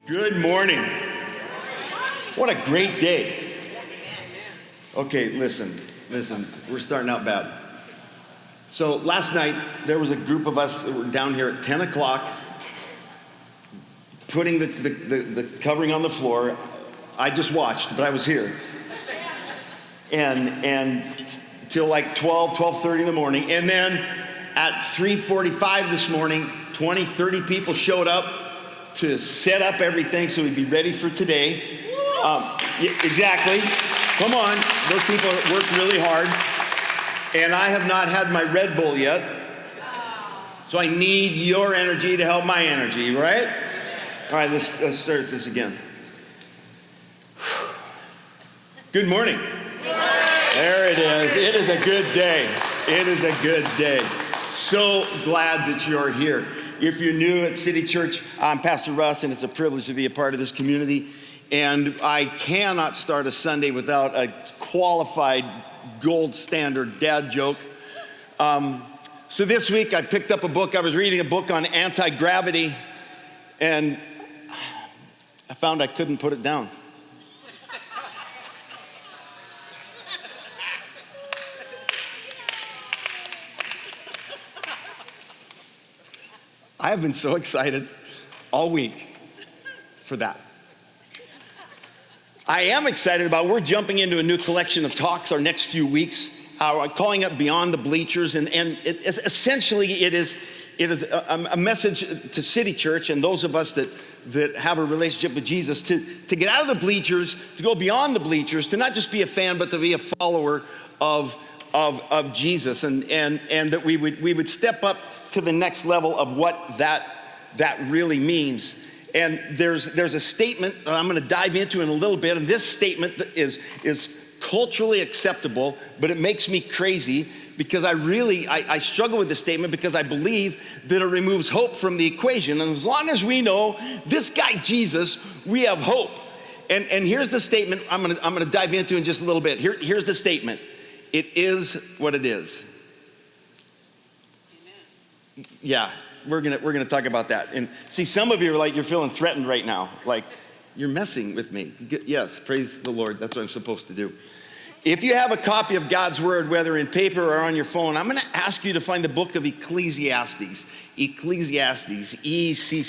Good morning. What a great day. Okay, listen, we're starting out bad. So last night, there was a group of us that were down here at 10 o'clock, putting the covering on the floor. I just watched, but I was here. And till like 12:30 in the morning. And then at 3:45 this morning, 30 people showed up to set up everything so we'd be ready for today. Yeah, exactly. Come on. Those people worked really hard. And I have not had my Red Bull yet. So I need your energy to help my energy, right? All right, let's start this again. Good morning. There it is. It is a good day. It is a good day. So glad that you're here. If you're new at City Church, I'm Pastor Russ, and it's a privilege to be a part of this community. And I cannot start a Sunday without a qualified gold standard dad joke. So this week I picked up a book. I was reading a book on anti-gravity, and I found I couldn't put it down. I have been so excited all week for that. I am excited about, we're jumping into a new collection of talks our next few weeks, calling it Beyond the Bleachers, and essentially it is a message to City Church and those of us that have a relationship with Jesus to get out of the bleachers, to go beyond the bleachers, to not just be a fan, but to be a follower of Jesus, and that we would step up to the next level of what that really means. And there's a statement that I'm going to dive into in a little bit, and this statement is culturally acceptable, but it makes me crazy because I struggle with this statement because I believe that it removes hope from the equation. And as long as we know this guy Jesus, we have hope. And here's the statement I'm going to dive into in just a little bit. Here's the statement. It is what it is. Yeah, we're gonna talk about that. And see, some of you are like, you're feeling threatened right now. Like, you're messing with me. Yes, praise the Lord. That's what I'm supposed to do. If you have a copy of God's Word, whether in paper or on your phone, I'm gonna ask you to find the book of Ecclesiastes. Ecclesiastes, Ecclesiastes.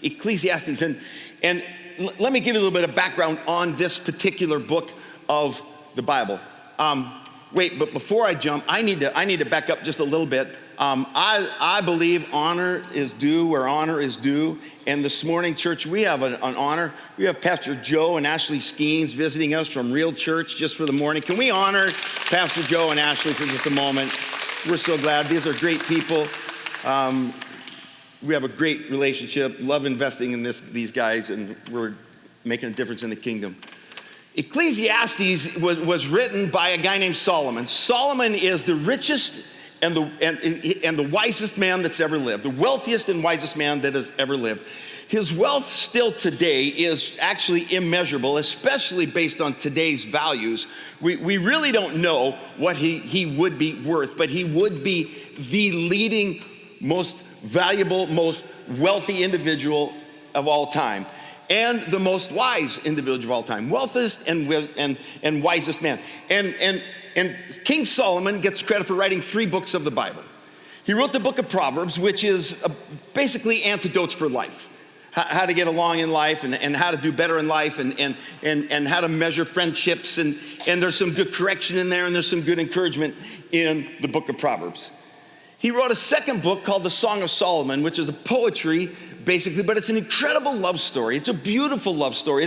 Ecclesiastes. And let me give you a little bit of background on this particular book of the Bible. Wait, but before I jump, I need to back up just a little bit. I believe honor is due where honor is due. And this morning, church, we have an honor. We have Pastor Joe and Ashley Skeens visiting us from Real Church just for the morning. Can we honor Pastor Joe and Ashley for just a moment? We're so glad. These are great people. We have a great relationship. Love investing in these guys, and we're making a difference in the kingdom. Ecclesiastes was written by a guy named Solomon. Solomon is the richest and the wisest man that's ever lived, the wealthiest and wisest man that has ever lived. His wealth still today is actually immeasurable, especially based on today's values. We really don't know what he would be worth, but he would be the leading, most valuable, most wealthy individual of all time. And the most wise individual of all time, wealthiest and wisest man. And King Solomon gets credit for writing 3 books of the Bible. He wrote the book of Proverbs, which is basically antidotes for life, how to get along in life and how to do better in life and how to measure friendships. And there's some good correction in there, and there's some good encouragement in the book of Proverbs. He wrote a second book called The Song of Solomon, which is a poetry, basically, but it's an incredible love story. It's a beautiful love story.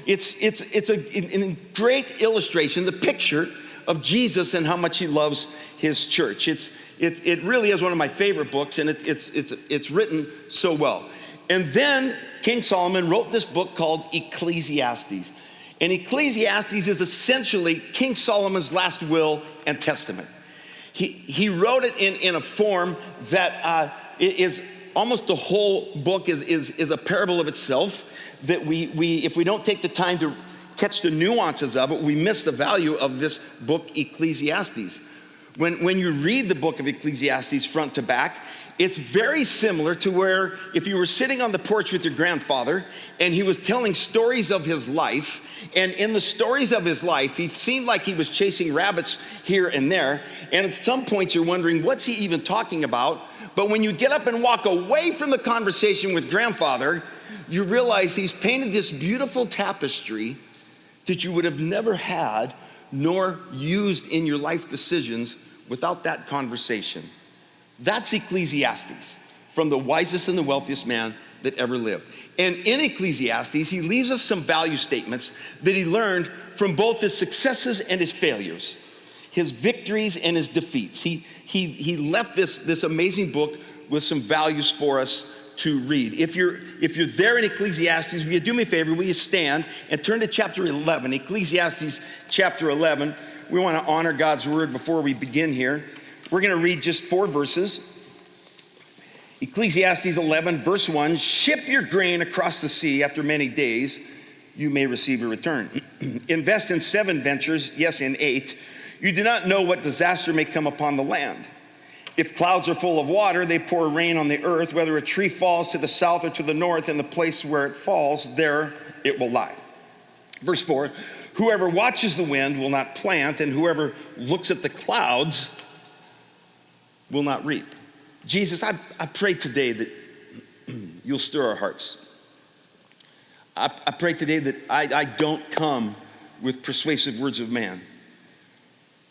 It's a great illustration, the picture of Jesus and how much he loves his church. It really is one of my favorite books, and it's written so well. And then King Solomon wrote this book called Ecclesiastes. And Ecclesiastes is essentially King Solomon's last will and testament. He wrote it in a form that is almost the whole book is a parable of itself, that we if we don't take the time to catch the nuances of it, we miss the value of this book, Ecclesiastes. When you read the book of Ecclesiastes front to back, it's very similar to where if you were sitting on the porch with your grandfather and he was telling stories of his life, and in the stories of his life, he seemed like he was chasing rabbits here and there, and at some points you're wondering, what's he even talking about? But when you get up and walk away from the conversation with grandfather, you realize he's painted this beautiful tapestry that you would have never had nor used in your life decisions without that conversation. That's Ecclesiastes, from the wisest and the wealthiest man that ever lived. And in Ecclesiastes, he leaves us some value statements that he learned from both his successes and his failures, his victories and his defeats. He left this amazing book with some values for us to read. If you're there in Ecclesiastes, will you do me a favor? Will you stand and turn to chapter 11, Ecclesiastes chapter 11. We want to honor God's word before we begin here. We're going to read just 4 verses. Ecclesiastes 11, verse 1, ship your grain across the sea after many days, you may receive a return. Invest in 7 ventures, yes, in 8. You do not know what disaster may come upon the land. If clouds are full of water, they pour rain on the earth. Whether a tree falls to the south or to the north, in the place where it falls, there it will lie. Verse 4, whoever watches the wind will not plant, and whoever looks at the clouds will not reap. Jesus, I pray today that you'll stir our hearts. I pray today that I don't come with persuasive words of man,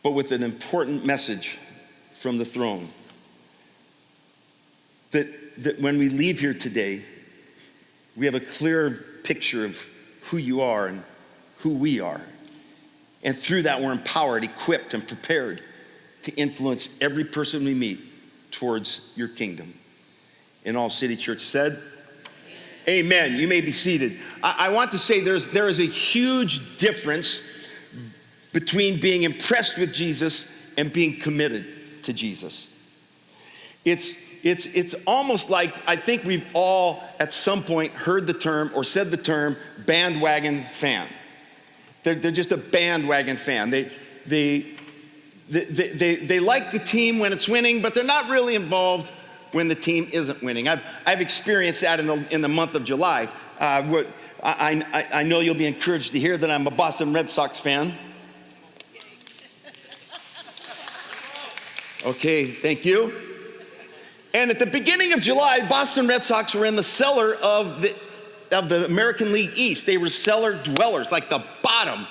but with an important message from the throne. That when we leave here today, we have a clear picture of who you are and who we are. And through that, we're empowered, equipped, and prepared to influence every person we meet towards your kingdom. And all City Church said, amen. You may be seated. I want to say there is a huge difference between being impressed with Jesus and being committed to Jesus. It's almost like, I think we've all at some point heard the term or said the term bandwagon fan. They're just a bandwagon fan. They like the team when it's winning, but they're not really involved when the team isn't winning. I've experienced that in the month of July. I know you'll be encouraged to hear that I'm a Boston Red Sox fan. Okay, thank you. And at the beginning of July, Boston Red Sox were in the cellar of the American League East. They were cellar dwellers, like the bottom.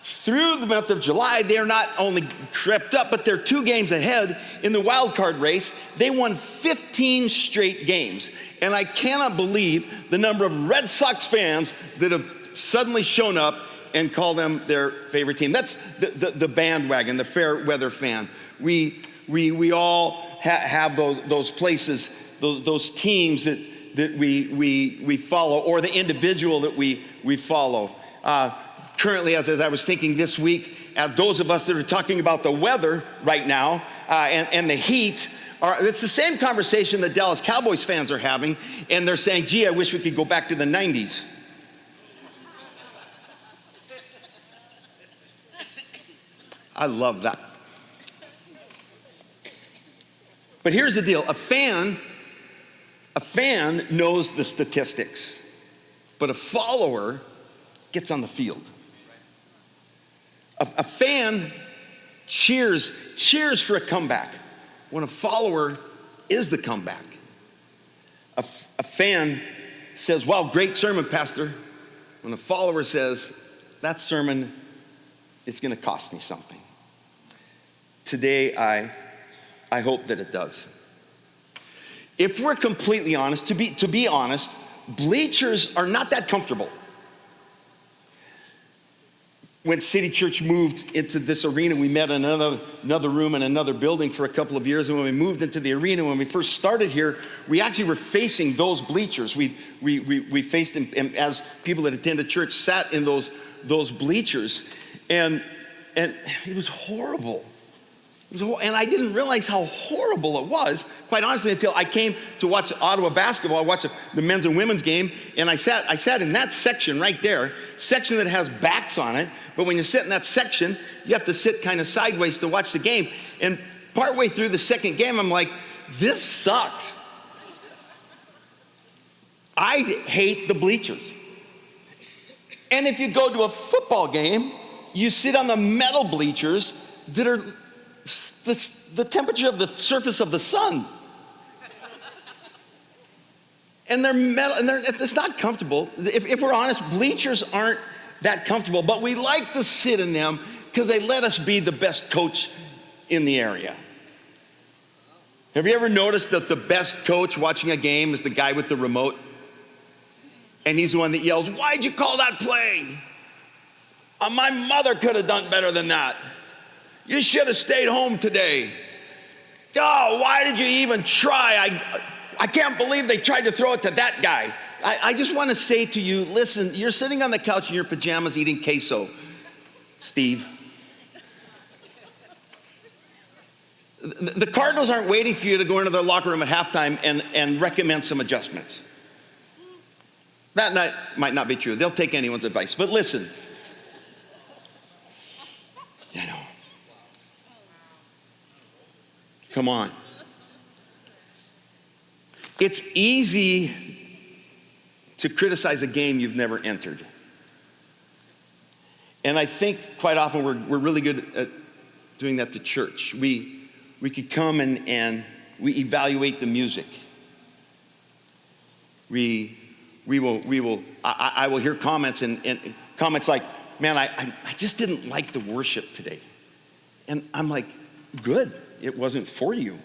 Through the month of July, they're not only crept up, but they're 2 games ahead in the wild card race. They won 15 straight games. And I cannot believe the number of Red Sox fans that have suddenly shown up and call them their favorite team. That's the bandwagon, the fair weather fan. We all have those places, those teams that we follow, or the individual that we follow. Currently, as I was thinking this week, those of us that are talking about the weather right now and the heat, it's the same conversation that Dallas Cowboys fans are having, and they're saying, gee, I wish we could go back to the 90s. I love that. But here's the deal. A fan knows the statistics, but a follower gets on the field. A fan cheers for a comeback when a follower is the comeback. A fan says, wow, great sermon, Pastor, when a follower says, that sermon is going to cost me something. Today, I hope that it does. If we're completely honest, to be honest, bleachers are not that comfortable. When City Church moved into this arena, we met in another room in another building for a couple of years. And when we moved into the arena, when we first started here, we actually were facing those bleachers. We faced them, and as people that attended church sat in those bleachers, and it was horrible. And I didn't realize how horrible it was, quite honestly, until I came to watch Ottawa basketball. I watched the men's and women's game, and I sat in that section right there, section that has backs on it. But when you sit in that section, you have to sit kind of sideways to watch the game. And partway through the second game, I'm like, this sucks. I hate the bleachers. And if you go to a football game, you sit on the metal bleachers that are the temperature of the surface of the sun. And they're metal, and it's not comfortable. If we're honest, bleachers aren't that comfortable, but we like to sit in them because they let us be the best coach in the area. Have you ever noticed that the best coach watching a game is the guy with the remote? And he's the one that yells, "Why'd you call that play? My mother could have done better than that. You should have stayed home today. Oh, why did you even try? I can't believe they tried to throw it to that guy." I just want to say to you, listen, you're sitting on the couch in your pajamas eating queso, Steve. The Cardinals aren't waiting for you to go into their locker room at halftime and recommend some adjustments. That might not be true. They'll take anyone's advice. But listen, you know, come on. It's easy to criticize a game you've never entered. And I think quite often we're really good at doing that to church. We could come and we evaluate the music. I will hear comments and comments like, "Man, I just didn't like the worship today." And I'm like, good, it wasn't for you.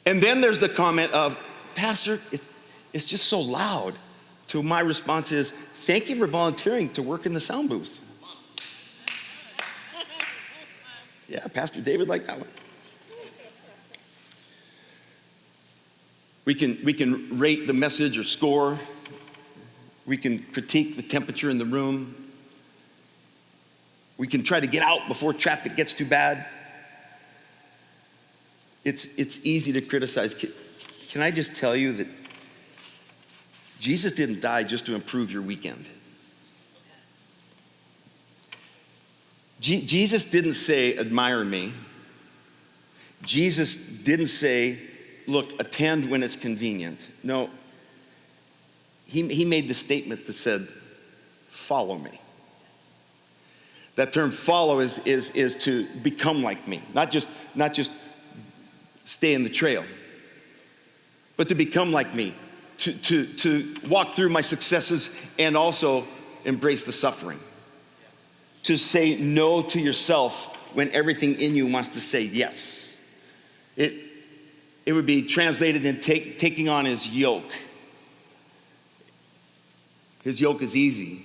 And then there's the comment of, "Pastor, it's just so loud." To my response is, "Thank you for volunteering to work in the sound booth." Yeah, Pastor David liked that one. We can rate the message or score. We can critique the temperature in the room. We can try to get out before traffic gets too bad. It's easy to criticize. Can I just tell you that Jesus didn't die just to improve your weekend? Jesus didn't say, "Admire me." Jesus didn't say, "Look, attend when it's convenient." No, he made the statement that said, "Follow me." That term "follow" is to become like me, not just stay in the trail, but to become like me, to walk through my successes and also embrace the suffering. To say no to yourself when everything in you wants to say yes. It would be translated in taking on his yoke. His yoke is easy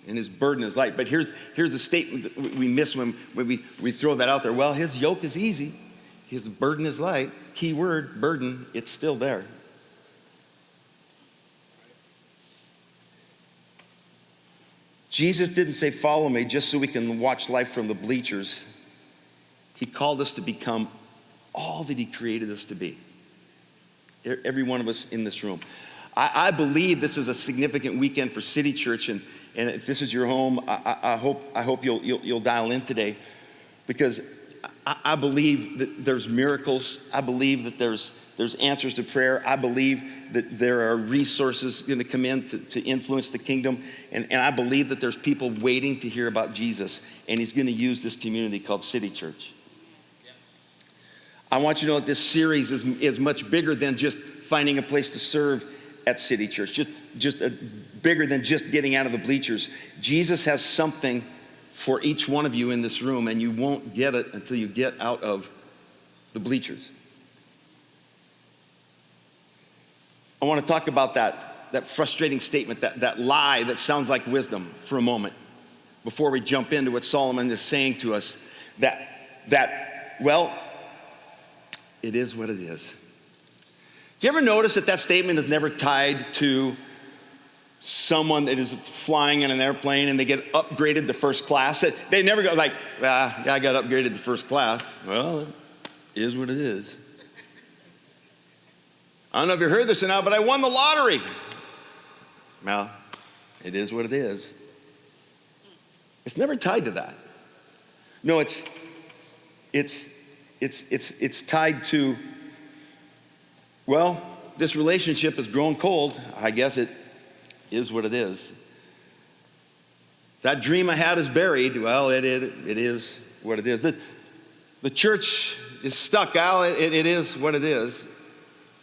and his burden is light. But here's the statement that we miss when we throw that out there. Well, his yoke is easy, his burden is light. Key word, burden, it's still there. Jesus didn't say, "Follow me," just so we can watch life from the bleachers. He called us to become all that he created us to be. Every one of us in this room. I believe this is a significant weekend for City Church, and if this is your home, I hope you'll dial in today, because I believe that there's miracles. I believe that there's answers to prayer. I believe that there are resources going to come in to influence the kingdom. And I believe that there's people waiting to hear about Jesus. And he's going to use this community called City Church. I want you to know that this series is much bigger than just finding a place to serve at City Church. Just bigger than just getting out of the bleachers. Jesus has something for each one of you in this room. And you won't get it until you get out of the bleachers. I want to talk about that frustrating statement, that lie that sounds like wisdom for a moment before we jump into what Solomon is saying to us, well, it is what it is. Do you ever notice that statement is never tied to someone that is flying in an airplane and they get upgraded to first class? They never go like, I got upgraded to first class. Well, it is what it is. I don't know if you heard this or not, but I won the lottery. Well, it is what it is. It's never tied to that. No, it's it's tied to, well, this relationship has grown cold. I guess it is what it is. That dream I had is buried. Well, it is what it is. The church is stuck out. It is what it is.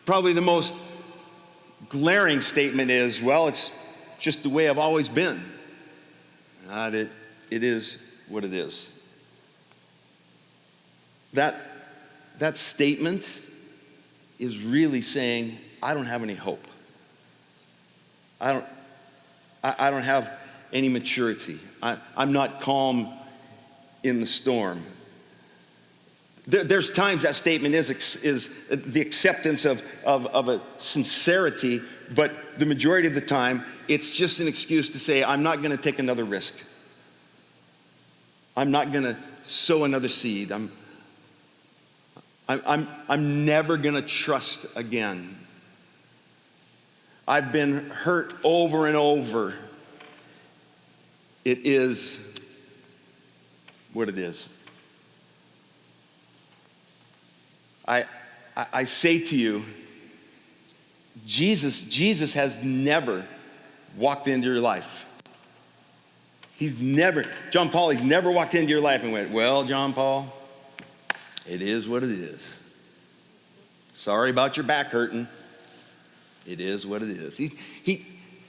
Probably the most glaring statement is, well, it's just the way I've always been. It is what it is. That statement is really saying, I don't have any hope. I don't have any maturity. I'm not calm in the storm. There's times that statement is the acceptance of a sincerity, but the majority of the time, it's just an excuse to say, I'm not going to take another risk. I'm not going to sow another seed. I'm never going to trust again. I've been hurt over and over. It is what it is. I say to you, Jesus has never walked into your life. He's never walked into your life and went, well, John Paul, it is what it is. Sorry about your back hurting. It is what it is. He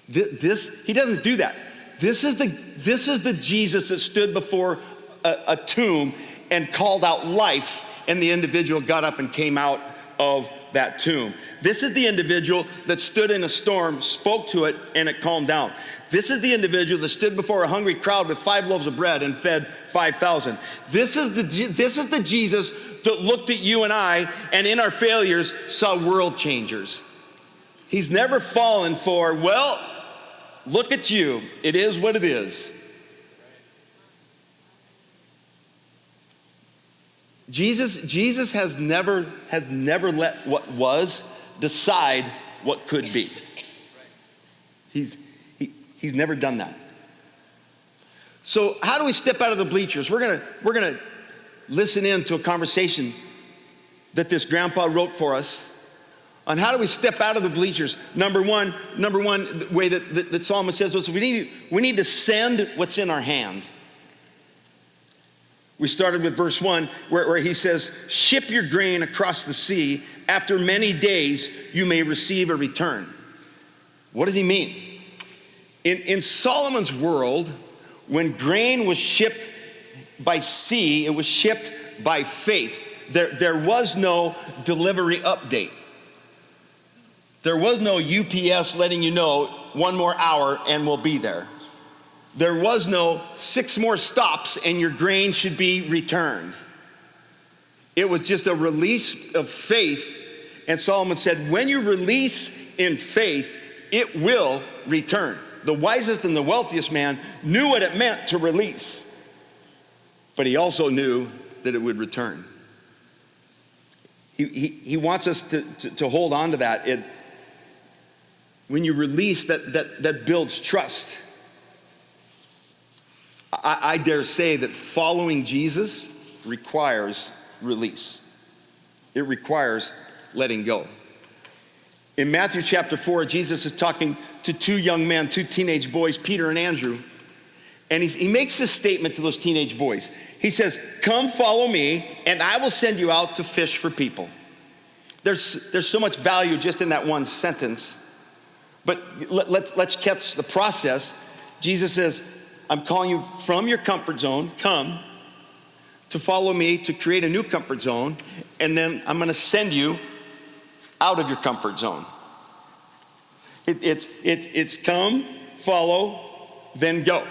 doesn't do that. This is the Jesus that stood before a tomb and called out life, and the individual got up and came out of that tomb. This is the individual that stood in a storm, spoke to it, and it calmed down. This is the individual that stood before a hungry crowd with 5 loaves of bread and fed 5,000. This is the Jesus that looked at you and I, and in our failures saw world changers. He's never fallen for, well, look at you. It is what it is. Jesus has never let what was decide what could be. He's never done that. So how do we step out of the bleachers? We're gonna listen in to a conversation that this grandpa wrote for us on how do we step out of the bleachers. Number one way that Solomon says was we need to send what's in our hand. We started with verse 1 where he says, ship your grain across the sea. After many days, you may receive a return. What does he mean? In Solomon's world, when grain was shipped by sea, it was shipped by faith. There was no delivery update. There was no UPS letting you know 1 more hour and we'll be there. There was no 6 more stops and your grain should be returned. It was just a release of faith. And Solomon said, when you release in faith, it will return. The wisest and the wealthiest man knew what it meant to release, but he also knew that it would return. He wants us to hold on to that. When you release, that builds trust. I dare say that following Jesus requires release. It requires letting go. In Matthew chapter 4, Jesus is talking to 2 young men, 2 teenage boys, Peter and Andrew. And he makes this statement to those teenage boys. He says, come follow me and I will send you out to fish for people. There's so much value just in that one sentence. But let's catch the process. Jesus says, I'm calling you from your comfort zone, come to follow me to create a new comfort zone, and then I'm going to send you out of your comfort zone. It's come, follow, then go.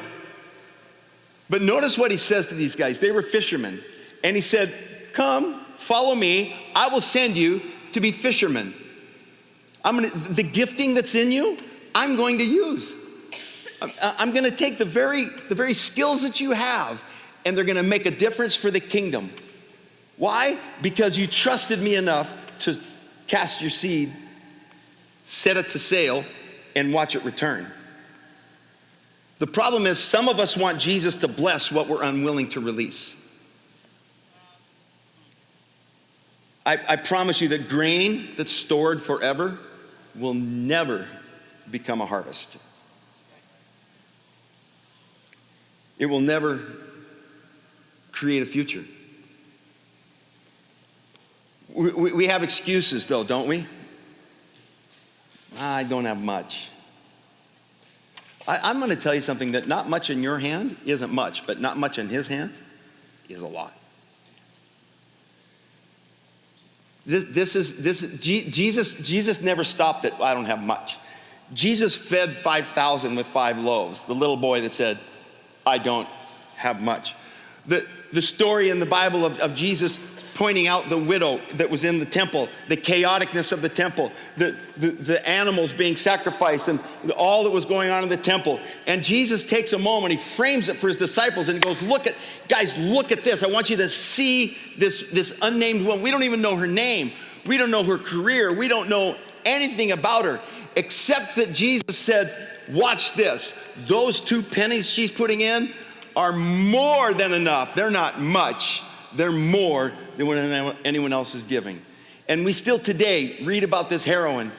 But notice what he says to these guys. They were fishermen, and he said, come, follow me, I will send you to be fishermen. The gifting that's in you, I'm going to use. I'm going to take the very skills that you have, and they're going to make a difference for the kingdom. Why? Because you trusted me enough to cast your seed, set it to sail, and watch it return. The problem is some of us want Jesus to bless what we're unwilling to release. I promise you that grain that's stored forever will never become a harvest. It will never create a future. We have excuses though, don't we? I don't have much. I'm going to tell you something, that not much in your hand isn't much, but not much in his hand is a lot. Jesus never stopped at, I don't have much. Jesus fed 5,000 with 5 loaves. The little boy that said, I don't have much. The story in the Bible of Jesus pointing out the widow that was in the temple, the chaoticness of the temple, the animals being sacrificed, and all that was going on in the temple. And Jesus takes a moment, he frames it for his disciples, and he goes, guys, look at this. I want you to see this unnamed woman. We don't even know her name. We don't know her career. We don't know anything about her, except that Jesus said, watch this. Those 2 pennies she's putting in are more than enough. They're not much. They're more than what anyone else is giving. And we still today read about this heroine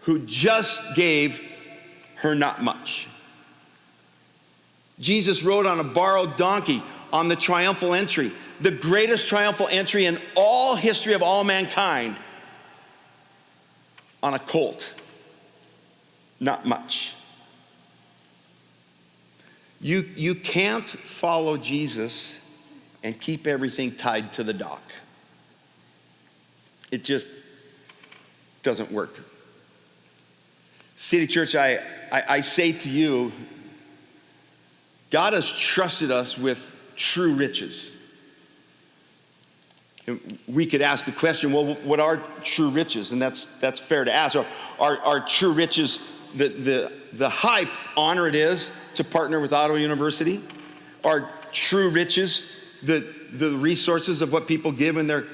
who just gave her not much. Jesus rode on a borrowed donkey on the triumphal entry, the greatest triumphal entry in all history of all mankind, on a colt. Not much. You can't follow Jesus and keep everything tied to the dock. It just doesn't work. City Church, I say to you, God has trusted us with true riches. We could ask the question, well, what are true riches? And that's fair to ask. Are true riches the high honor it is to partner with Auto University? Are true riches the resources of what people give in their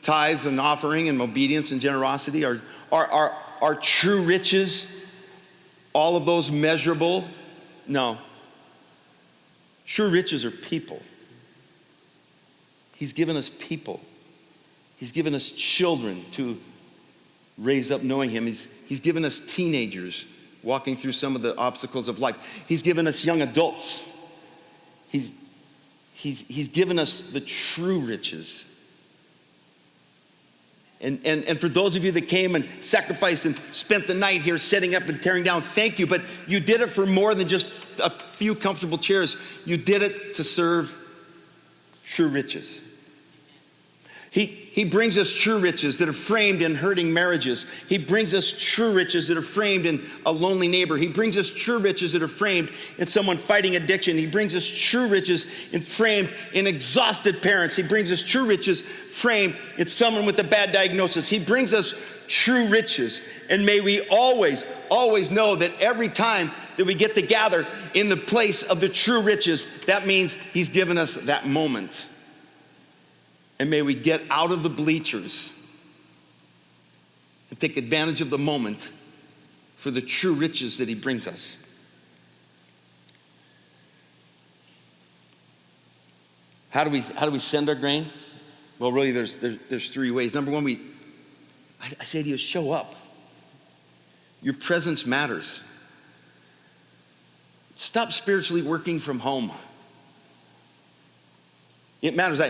tithes and offering and obedience and generosity? Are true riches all of those measurable? No. True riches are people. He's given us people. He's given us children to raise up knowing him. He's given us teenagers walking through some of the obstacles of life. He's given us young adults. He's given us the true riches. And for those of you that came and sacrificed and spent the night here setting up and tearing down, thank you. But you did it for more than just a few comfortable chairs. You did it to serve true riches. He brings us true riches that are framed in hurting marriages. He brings us true riches that are framed in a lonely neighbor. He brings us true riches that are framed in someone fighting addiction. He brings us true riches framed in exhausted parents. He brings us true riches framed in someone with a bad diagnosis. He brings us true riches. And may we always, always know that every time that we get to gather in the place of the true riches, that means he's given us that moment. And may we get out of the bleachers and take advantage of the moment for the true riches that he brings us. How do we send our grain? Well, really, there's 3 ways. Number one, I say to you, show up. Your presence matters. Stop spiritually working from home. It matters. I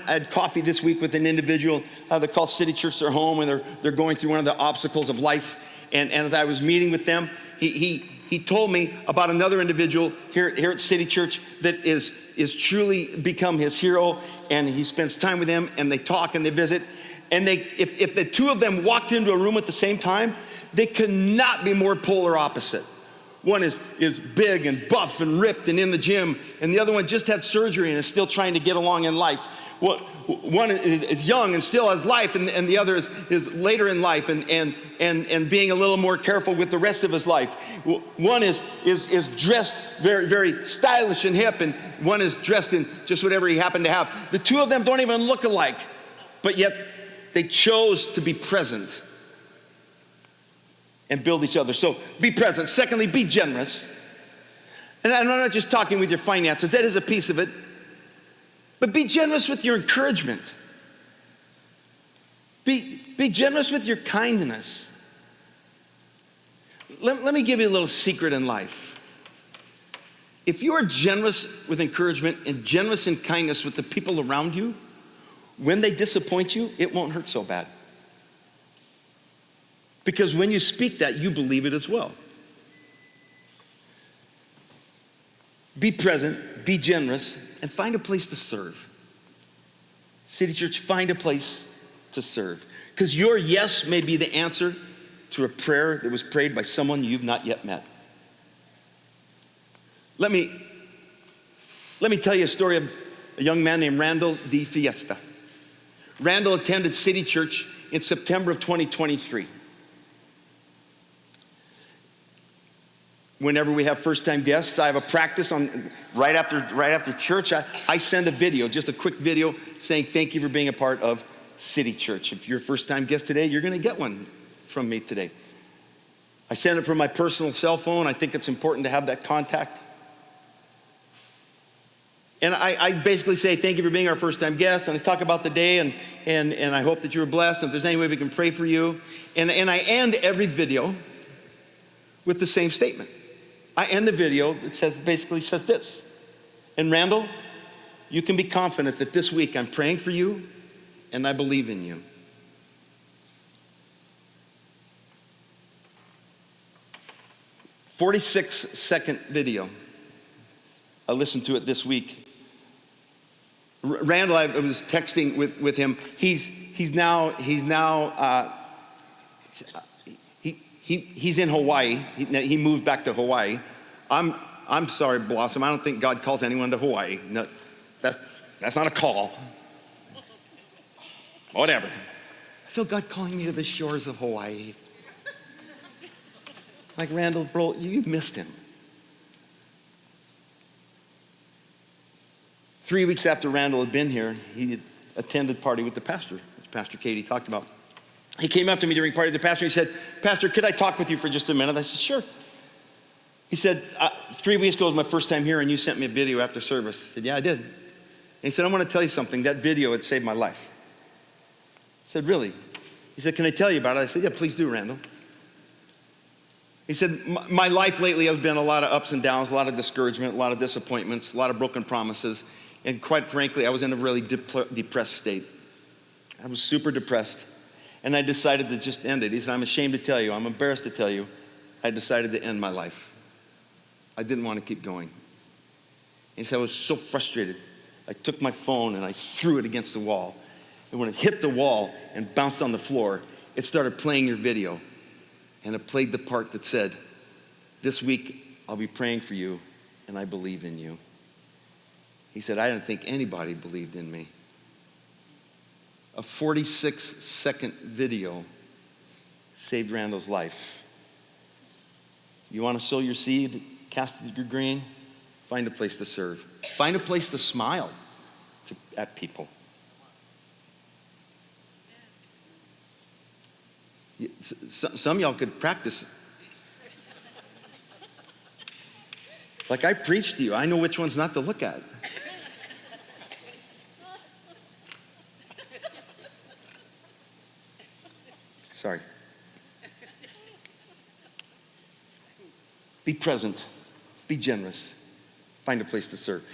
had coffee this week with an individual. They call City Church their home, and they're going through one of the obstacles of life. And as I was meeting with them, he told me about another individual here at City Church that is truly become his hero, and he spends time with him, and they talk and they visit. And if the 2 of them walked into a room at the same time, they could not be more polar opposite. One is big and buff and ripped and in the gym, and the other one just had surgery and is still trying to get along in life. One is young and still has life, and the other is later in life and being a little more careful with the rest of his life. One is dressed very, very stylish and hip, and one is dressed in just whatever he happened to have. The 2 of them don't even look alike, but yet they chose to be present and build each other. So be present. Secondly, be generous. And I'm not just talking with your finances. That is a piece of it. But be generous with your encouragement. Be generous with your kindness. Let me give you a little secret in life. If you are generous with encouragement and generous in kindness with the people around you, when they disappoint you, it won't hurt so bad. Because when you speak that, you believe it as well. Be present, be generous, and find a place to serve. City Church, find a place to serve. Because your yes may be the answer to a prayer that was prayed by someone you've not yet met. Let me tell you a story of a young man named Randall D. Fiesta. Randall attended City Church in September of 2023. Whenever we have first-time guests, I have a practice on right after church. I send a video, just a quick video, saying thank you for being a part of City Church. If you're a first-time guest today, you're going to get one from me today. I send it from my personal cell phone. I think it's important to have that contact. And I basically say thank you for being our first-time guest, and I talk about the day, and I hope that you were blessed. And if there's any way we can pray for you, and I end every video with the same statement. I end the video that basically says this. And Randall, you can be confident that this week I'm praying for you and I believe in you. A 46-second video. I listened to it this week. Randall, I was texting with him. He's now in Hawaii. He moved back to Hawaii. I'm sorry, Blossom. I don't think God calls anyone to Hawaii. No, that's not a call. Whatever. I feel God calling me to the shores of Hawaii. Like, Randall, bro, you missed him. 3 weeks after Randall had been here, he had attended party with the pastor, which Pastor Katie talked about. He came up to me during party with the pastor. He said, Pastor, could I talk with you for just a minute? I said, sure. He said, 3 weeks ago was my first time here, and you sent me a video after service. I said, yeah, I did. And he said, I want to tell you something. That video had saved my life. I said, really? He said, can I tell you about it? I said, yeah, please do, Randall. He said, my life lately has been a lot of ups and downs, a lot of discouragement, a lot of disappointments, a lot of broken promises. And quite frankly, I was in a really depressed state. I was super depressed. And I decided to just end it. He said, I'm ashamed to tell you, I'm embarrassed to tell you, I decided to end my life. I didn't want to keep going. He said, I was so frustrated. I took my phone and I threw it against the wall. And when it hit the wall and bounced on the floor, it started playing your video. And it played the part that said, this week I'll be praying for you and I believe in you. He said, I didn't think anybody believed in me. A 46-second video saved Randall's life. You want to sow your seed, cast your grain? Find a place to serve. Find a place to smile at people. Some of y'all could practice. Like, I preach to you. I know which ones not to look at. Sorry. Be present. Be generous. Find a place to serve.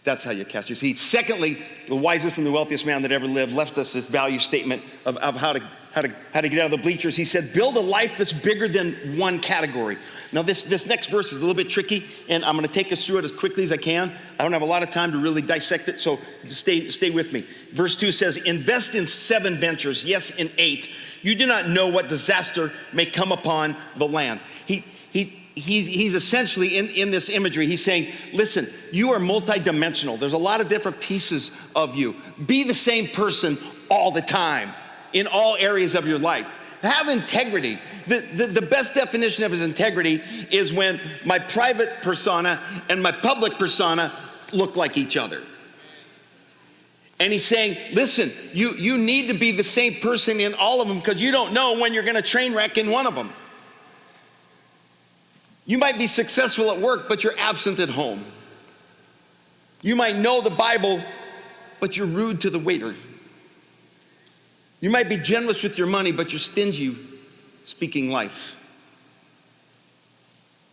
That's how you cast your seed. Secondly, the wisest and the wealthiest man that ever lived left us this value statement of how to get out of the bleachers. He said, build a life that's bigger than one category. Now, this next verse is a little bit tricky, and I'm going to take us through it as quickly as I can. I don't have a lot of time to really dissect it, so stay with me. Verse 2 says, invest in 7 ventures, yes, in 8. You do not know what disaster may come upon the land. He's essentially in this imagery, he's saying, listen, you are multidimensional. There's a lot of different pieces of you. Be the same person all the time in all areas of your life. Have integrity. The best definition of his integrity is when my private persona and my public persona look like each other. And he's saying, listen, you need to be the same person in all of them because you don't know when you're going to train wreck in one of them. You might be successful at work, but you're absent at home. You might know the Bible, but you're rude to the waiter. You might be generous with your money, but you're stingy speaking life.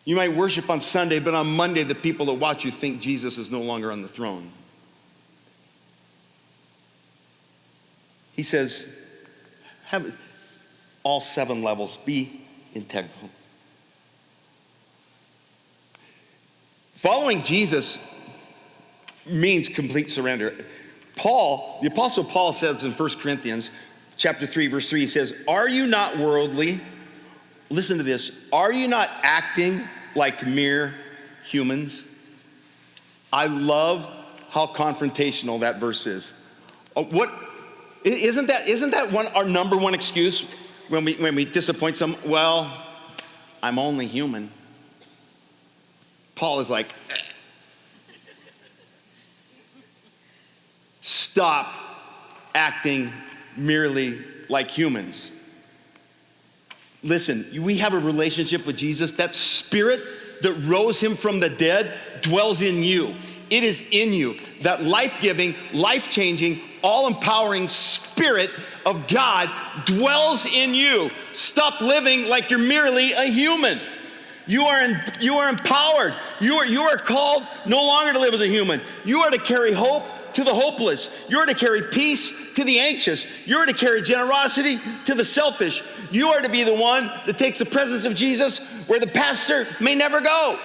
You might worship on Sunday, but on Monday, the people that watch you think Jesus is no longer on the throne. He says, have all 7 levels, be integral. Following Jesus means complete surrender. Paul, the Apostle Paul says in 1 Corinthians chapter 3, verse 3, he says, are you not worldly? Listen to this. Are you not acting like mere humans? I love how confrontational that verse is. Isn't that our number one excuse when we disappoint someone? Well, I'm only human. Paul is like, stop acting merely like humans. Listen, we have a relationship with Jesus. That spirit that rose him from the dead dwells in you. It is in you. That life-giving, life-changing, all-empowering spirit of God dwells in you. Stop living like you're merely a human. You are empowered. You are called no longer to live as a human. You are to carry hope to the hopeless. You are to carry peace to the anxious. You are to carry generosity to the selfish. You are to be the one that takes the presence of Jesus where the pastor may never go.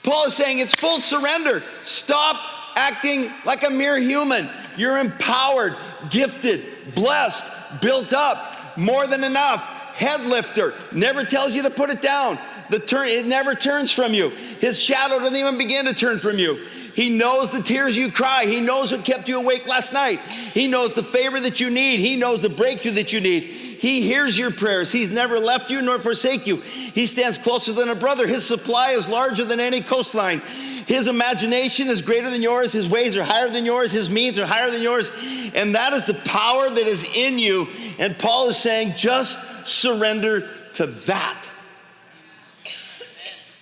Paul is saying it's full surrender. Stop acting like a mere human. You're empowered, gifted, blessed, built up, more than enough, head lifter, never tells you to put it down. It never turns from you. His shadow doesn't even begin to turn from you. He knows the tears you cry. He knows what kept you awake last night. He knows the favor that you need. He knows the breakthrough that you need. He hears your prayers. He's never left you nor forsake you. He stands closer than a brother. His supply is larger than any coastline. His imagination is greater than yours. His ways are higher than yours. His means are higher than yours. And that is the power that is in you. And Paul is saying, just surrender to that.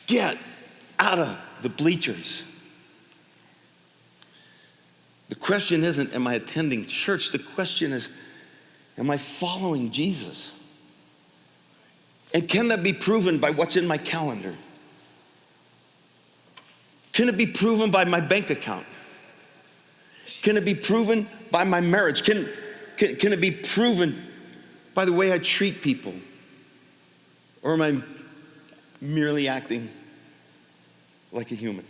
Get out of the bleachers. The question isn't, am I attending church? The question is, am I following Jesus? And can that be proven by what's in my calendar? Can it be proven by my bank account? Can it be proven by my marriage? Can it be proven by the way I treat people? Or am I merely acting like a human?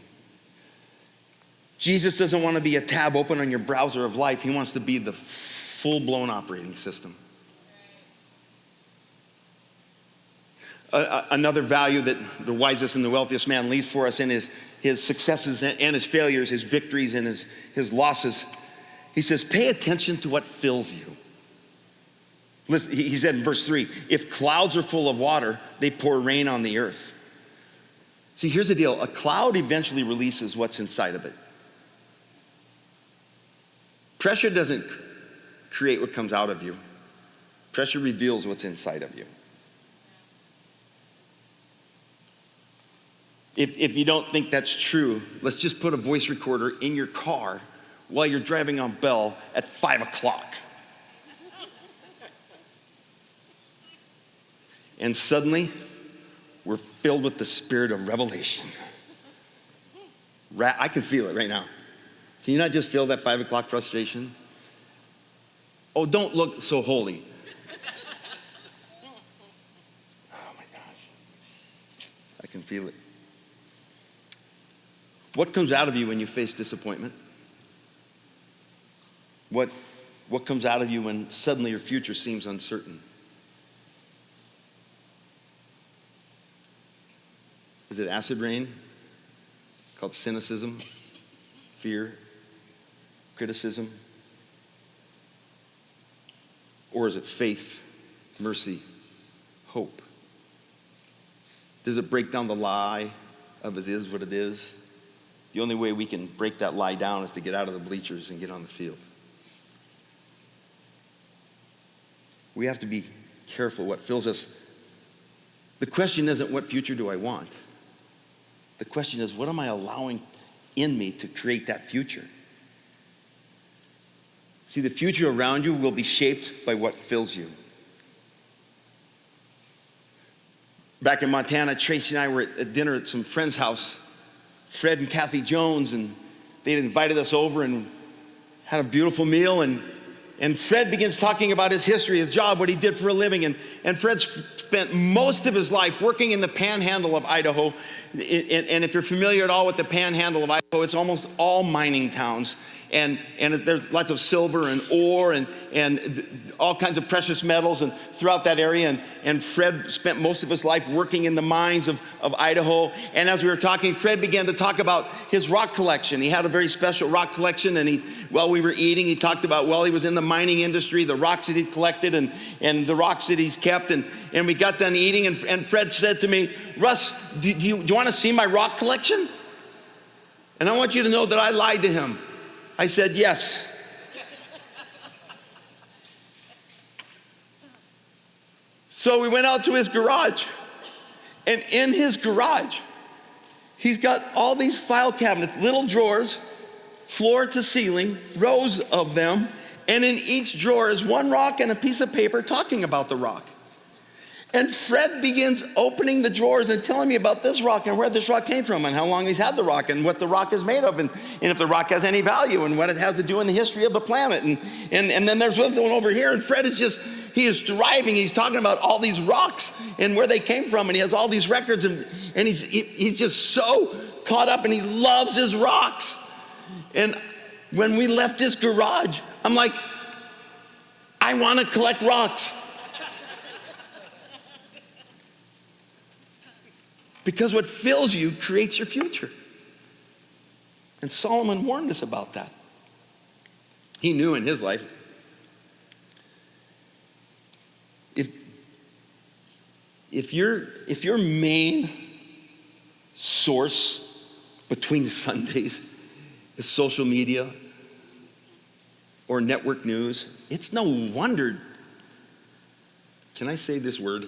Jesus doesn't want to be a tab open on your browser of life. He wants to be the full-blown operating system. Another value that the wisest and the wealthiest man leaves for us in his successes and his failures, his victories and his losses. He says, pay attention to what fills you. Listen, he said in verse 3, if clouds are full of water, they pour rain on the earth. See, here's the deal. A cloud eventually releases what's inside of it. Pressure doesn't create what comes out of you. Pressure reveals what's inside of you. If you don't think that's true, let's just put a voice recorder in your car while you're driving on Bell at 5 o'clock. And suddenly, we're filled with the spirit of revelation. I can feel it right now. Can you not just feel that 5 o'clock frustration? Oh, don't look so holy. Oh my gosh. I can feel it. What comes out of you when you face disappointment? What comes out of you when suddenly your future seems uncertain? Is it acid rain? Called cynicism, fear, criticism? Or is it faith, mercy, hope? Does it break down the lie of it is what it is? The only way we can break that lie down is to get out of the bleachers and get on the field. We have to be careful what fills us. The question isn't what future do I want? The question is, what am I allowing in me to create that future? See, the future around you will be shaped by what fills you. Back in Montana, Tracy and I were at dinner at some friend's house, Fred and Kathy Jones, and they'd invited us over and had a beautiful meal. And Fred begins talking about his history, his job, what he did for a living. And Fred spent most of his life working in the panhandle of Idaho. And if you're familiar at all with the panhandle of Idaho, it's almost all mining towns. And there's lots of silver and ore and all kinds of precious metals and throughout that area. And Fred spent most of his life working in the mines of Idaho. And as we were talking, Fred began to talk about his rock collection. He had a very special rock collection. And while we were eating, he talked about, well, he was in the mining industry, the rocks that he'd collected and the rocks that he's kept. And we got done eating, and Fred said to me, Russ, do you want to see my rock collection? And I want you to know that I lied to him. I said, yes. So we went out to his garage. And in his garage, he's got all these file cabinets, little drawers, floor to ceiling, rows of them. And in each drawer is one rock and a piece of paper talking about the rock. And Fred begins opening the drawers and telling me about this rock and where this rock came from and how long he's had the rock and what the rock is made of and if the rock has any value and what it has to do in the history of the planet. And then there's one over here, and Fred he is thriving. He's talking about all these rocks and where they came from, and he has all these records, and he's just so caught up, and he loves his rocks. And when we left his garage, I'm like, I want to collect rocks. Because what fills you creates your future. And Solomon warned us about that. He knew in his life, if your main source between Sundays is social media or network news, it's no wonder, can I say this word?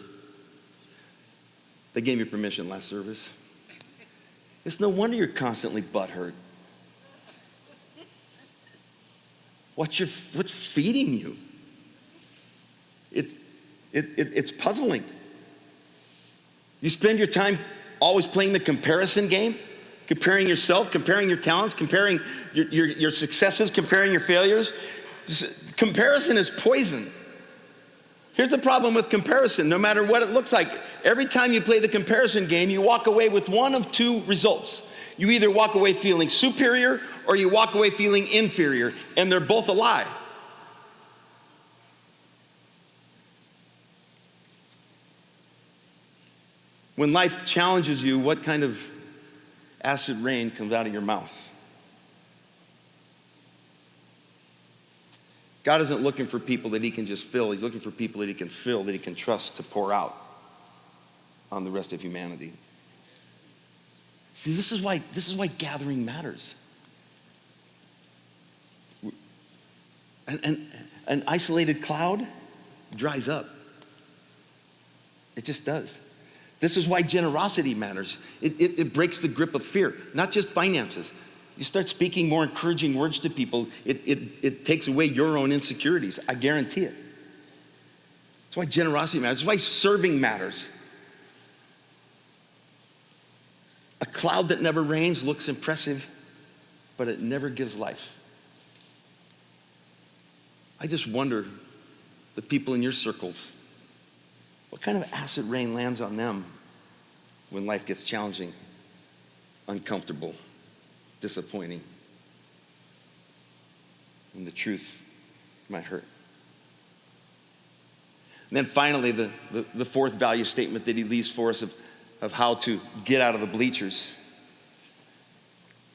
They gave me permission last service. It's no wonder you're constantly butthurt. What's feeding you? It's puzzling. You spend your time always playing the comparison game, comparing yourself, comparing your talents, comparing your successes, comparing your failures. Comparison is poison. Here's the problem with comparison, no matter what it looks like. Every time you play the comparison game, you walk away with one of two results. You either walk away feeling superior or you walk away feeling inferior, and they're both a lie. When life challenges you, what kind of acid rain comes out of your mouth? God isn't looking for people that he can just fill. He's looking for people that he can fill, that he can trust to pour out on the rest of humanity. See, this is why gathering matters. An isolated cloud dries up. It just does. This is why generosity matters. It breaks the grip of fear, not just finances. You start speaking more encouraging words to people, it takes away your own insecurities. I guarantee it. That's why generosity matters. That's why serving matters. A cloud that never rains looks impressive, but it never gives life. I just wonder, the people in your circles, what kind of acid rain lands on them when life gets challenging, uncomfortable, disappointing, and the truth might hurt. And then finally, the fourth value statement that he leaves for us of how to get out of the bleachers.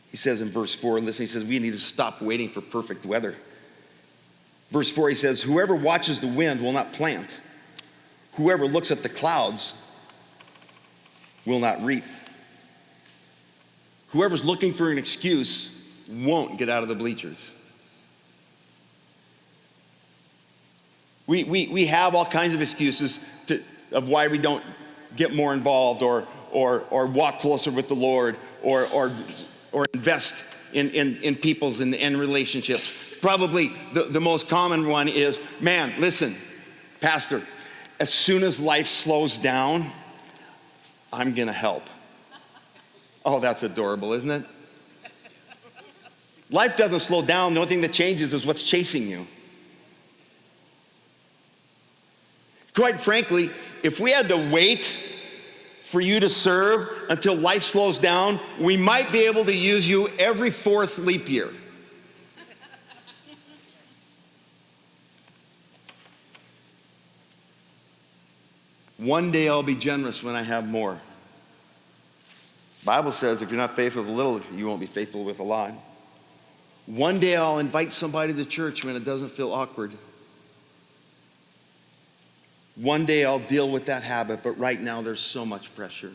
He says in verse 4, listen, he says, we need to stop waiting for perfect weather. Verse 4, he says, whoever watches the wind will not plant. Whoever looks at the clouds will not reap. Whoever's looking for an excuse won't get out of the bleachers. We have all kinds of excuses of why we don't get more involved or walk closer with the Lord or invest in people's and relationships. Probably the most common one is, man, listen, pastor, as soon as life slows down, I'm going to help. Oh, that's adorable, isn't it? Life doesn't slow down. The only thing that changes is what's chasing you. Quite frankly, if we had to wait for you to serve until life slows down, we might be able to use you every 4th leap year. One day I'll be generous when I have more. The Bible says if you're not faithful with a little, you won't be faithful with a lot. One day I'll invite somebody to church when it doesn't feel awkward. One day I'll deal with that habit, but right now there's so much pressure.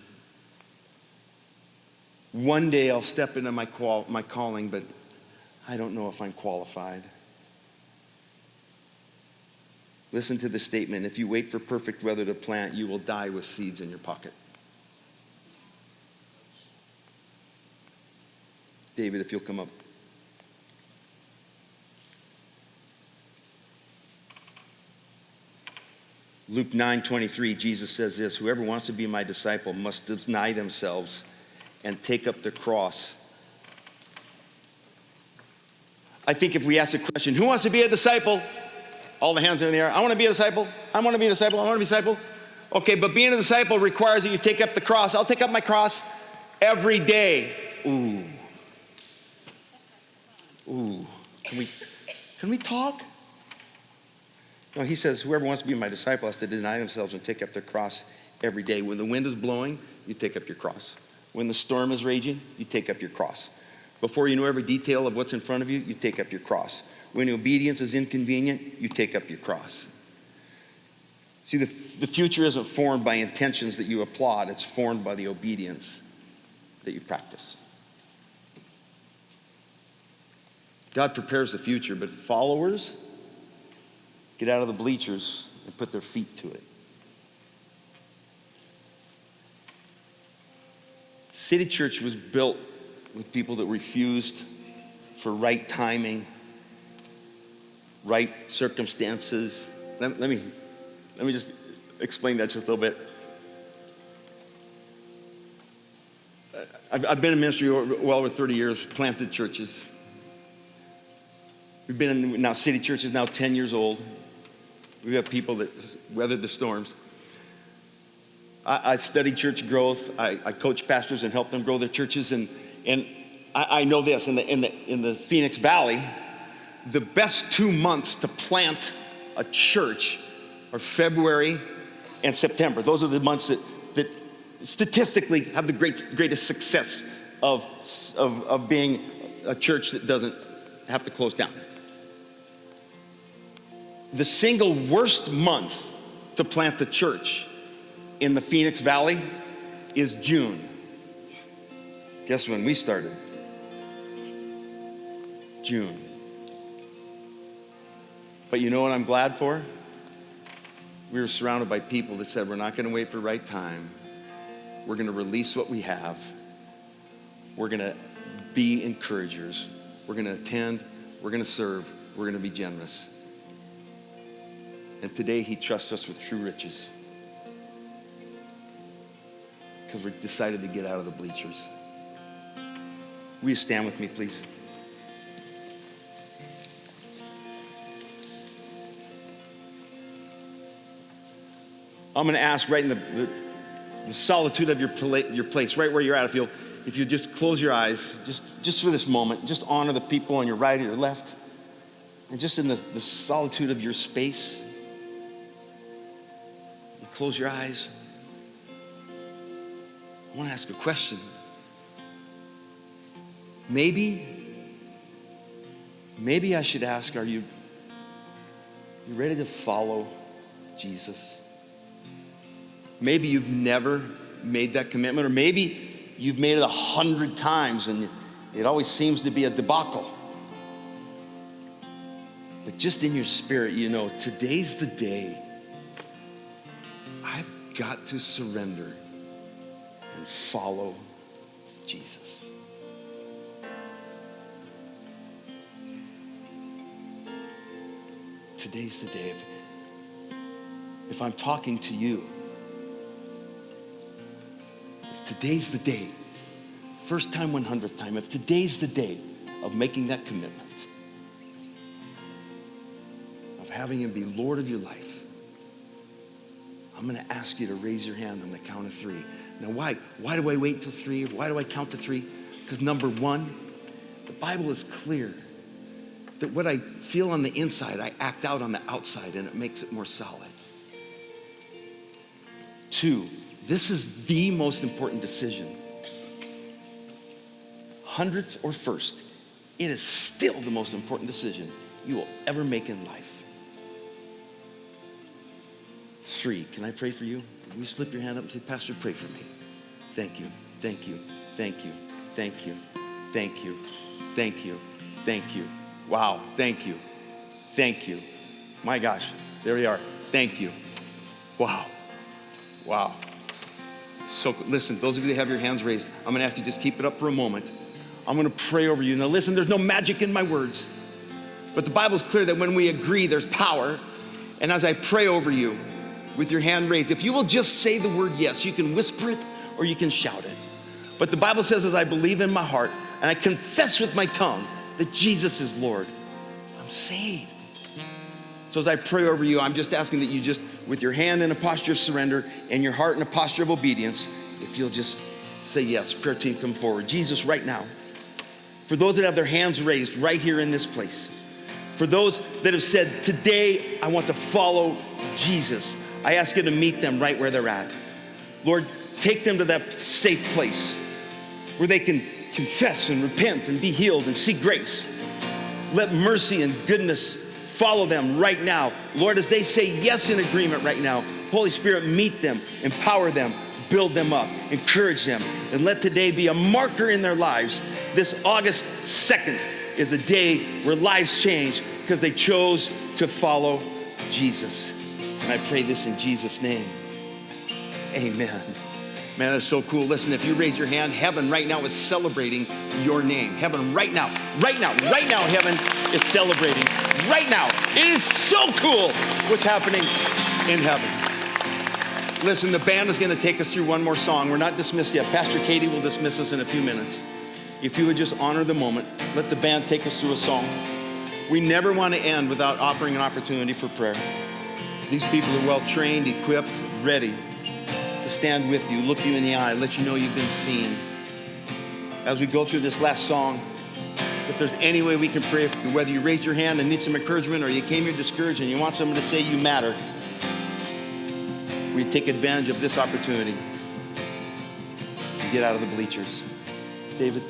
One day I'll step into my calling, but I don't know if I'm qualified. Listen to the statement, if you wait for perfect weather to plant, you will die with seeds in your pocket. David, if you'll come up. Luke 9:23, Jesus says this, whoever wants to be my disciple must deny themselves and take up their cross. I think if we ask the question, who wants to be a disciple? All the hands are in the air. I want to be a disciple. I want to be a disciple. I want to be a disciple. Okay, but being a disciple requires that you take up the cross. I'll take up my cross every day. Ooh. Can we talk? No, he says, whoever wants to be my disciple has to deny themselves and take up their cross every day. When the wind is blowing, you take up your cross. When the storm is raging, you take up your cross. Before you know every detail of what's in front of you, you take up your cross. When obedience is inconvenient, you take up your cross. See, the future isn't formed by intentions that you applaud. It's formed by the obedience that you practice. God prepares the future, but followers get out of the bleachers and put their feet to it. City Church was built with people that refused for right timing, right circumstances. Let me just explain that just a little bit. I've been in ministry well over 30 years, planted churches. We've been in now City Church is now 10 years old. We have people that weathered the storms. I studied church growth. I coach pastors and help them grow their churches. And I know this, in the Phoenix Valley, the best 2 months to plant a church are February and September. Those are the months that statistically have the greatest success of being a church that doesn't have to close down. The single worst month to plant the church in the Phoenix Valley is June. Guess when we started? June. But you know what I'm glad for? We were surrounded by people that said, we're not going to wait for the right time. We're going to release what we have. We're going to be encouragers. We're going to attend. We're going to serve. We're going to be generous. And today he trusts us with true riches. Because we decided to get out of the bleachers. Will you stand with me, please? I'm going to ask right in the solitude of your place, right where you're at, if you just close your eyes, just for this moment, just honor the people on your right or your left, and just in the solitude of your space, you close your eyes. I want to ask a question. Maybe I should ask, are you ready to follow Jesus? Maybe you've never made that commitment, or maybe you've made it 100 times and it always seems to be a debacle. But just in your spirit, you know, today's the day. I've got to surrender and follow Jesus. today's the day. If I'm talking to you, if today's the day, first time, 100th time, if today's the day of making that commitment, of having him be Lord of your life, I'm going to ask you to raise your hand on the count of 3. Now, why do I wait till 3? Why do I count to 3? Because number 1, the Bible is clear that what I feel on the inside, I act out on the outside, and it makes it more solid. 2, this is the most important decision. 100th or 1st, it is still the most important decision you will ever make in life. 3, can I pray for you? Will you slip your hand up and say, Pastor, pray for me. Thank you, thank you, thank you, thank you, thank you, thank you, thank you. Wow, thank you, thank you. My gosh, there we are. Thank you. Wow, wow. So listen, those of you that have your hands raised, I'm going to ask you just keep it up for a moment. I'm going to pray over you. Now listen, there's no magic in my words, but the Bible's clear that when we agree, there's power. And as I pray over you with your hand raised, if you will just say the word yes, you can whisper it or you can shout it. But the Bible says, as I believe in my heart and I confess with my tongue that Jesus is Lord, I'm saved. So as I pray over you, I'm just asking that you just, with your hand in a posture of surrender and your heart in a posture of obedience, if you'll just say yes. Prayer team, come forward. Jesus, right now, for those that have their hands raised right here in this place, for those that have said, today I want to follow Jesus, I ask you to meet them right where they're at. Lord, take them to that safe place where they can confess and repent and be healed and seek grace. Let mercy and goodness follow them right now. Lord, as they say yes in agreement right now, Holy Spirit, meet them, empower them, build them up, encourage them, and let today be a marker in their lives. This August 2nd is a day where lives change because they chose to follow Jesus. And I pray this in Jesus' name. Amen. Man, that's so cool. Listen, if you raise your hand, heaven right now is celebrating your name. Heaven right now, heaven is celebrating. Right now. It is so cool what's happening in heaven. Listen, the band is going to take us through one more song. We're not dismissed yet. Pastor Katie will dismiss us in a few minutes. If you would just honor the moment, let the band take us through a song. We never want to end without offering an opportunity for prayer. These people are well trained, equipped, ready to stand with you, look you in the eye, let you know you've been seen. As we go through this last song, if there's any way we can pray for you, whether you raised your hand and need some encouragement or you came here discouraged and you want someone to say you matter, we take advantage of this opportunity to get out of the bleachers. David.